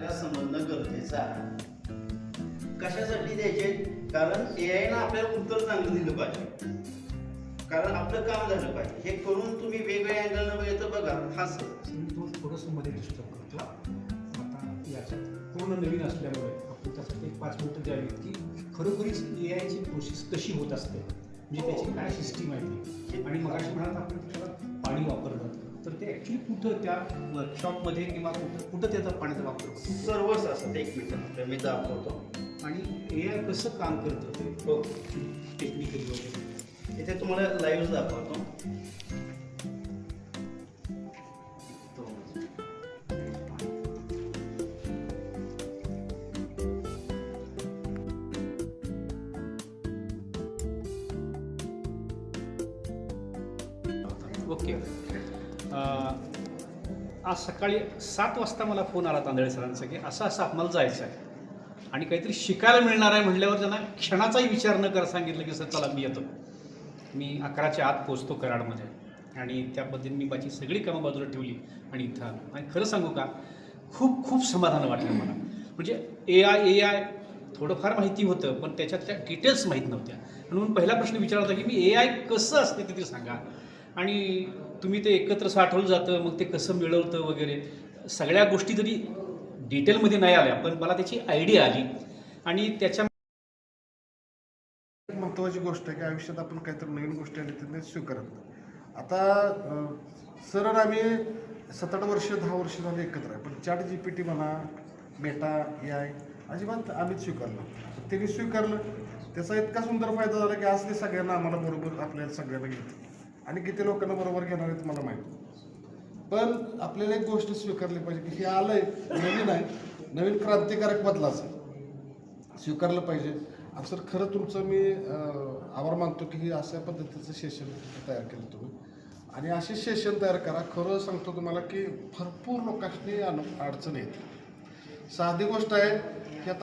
आपल्याला समजणं गरजेचं आहे. कशासाठी द्यायचे? कारण AI ना आपल्याला उत्तर चांगलं दिलं पाहिजे, कारण आपलं काम झालं पाहिजे. हे करून तुम्ही वेगवेगळ्या अँगलनं बघितलं बघा. हा सर मी थोडंसं मध्ये डिस्टर्ब करतो. आता याच्यात पूर्ण नवीन असल्यामुळे आपण त्यासाठी 5 मिनिटं द्यावी की खरोखरीच AIची प्रोसेस कशी होत असते, म्हणजे त्याची काय सिस्टीम आहे ती. आणि मगाशी म्हणाल आपण त्याला पाणी वापरलं तर ते ॲक्च्युली कुठं त्या वर्कशॉपमध्ये किंवा कुठं त्याचा पाण्याचा वापर होतो सर्वच असं. एक मिनिट मी दाखवतो. आणि AI कसं काम करतं ते हो, टेक्निकली वगैरे. इथे तुम्हाला लाईव्ह दाखवतो. ओके. आज सकाळी 7 वाजता मला फोन आला तांदळे सरांचा की असं असं आम्हाला जायचं आहे आणि काहीतरी शिकायला मिळणार आहे म्हटल्यावर त्यांना क्षणाचाही विचार न कर सांगितलं की सर चला मी येतो. मी 11च्या आत पोचतो कराडमध्ये आणि त्या पद्धतीने मी माझी सगळी कामं बाजूला ठेवली आणि इथं आलो. आणि खरं सांगू का, खूप खूप समाधान वाटलं मला. म्हणजे AI थोडंफार माहिती होतं पण त्याच्यातल्या डिटेल्स माहीत नव्हत्या. म्हणून पहिला प्रश्न विचारला होता की मी AI कसं असते ते सांगा. आणि तुम्ही ते एकत्र साठवलं जातं, मग ते कसं मिळवतं वगैरे सगळ्या गोष्टी जरी डिटेलमध्ये नाही आल्या पण मला त्याची आयडिया आली. आणि त्याच्या महत्त्वाची गोष्ट आहे की आयुष्यात आपण काहीतरी नवीन गोष्टी आली तर ते स्वीकारत नाही. आता सर आणि आम्ही 7-8 वर्ष 10 वर्ष झाले एकत्र आहे, पण ChatGPT म्हणा, मेटा AI अजिबात आम्हीच स्वीकारलं. त्यांनी स्वीकारलं, त्याचा इतका सुंदर फायदा झाला की आज ते सगळ्यांना आम्हाला बरोबर आपल्याला सगळ्यांना घेते आणि किती लोकांना बरोबर घेणार आहेत मला माहिती. पण आपल्याला एक गोष्ट स्वीकारली पाहिजे की हे आलंय, नवीन आहे, नवीन क्रांतिकारक बदलाचं स्वीकारलं पाहिजे. सर खरं तुमचं मी आभार मानतो की ही अशा पद्धतीचं सेशन तयार केलं तुम्ही आणि असे सेशन तयार करा. खरं सांगतो तुम्हाला की भरपूर लोकांनी अडचण येते. साधी गोष्ट आहे की आता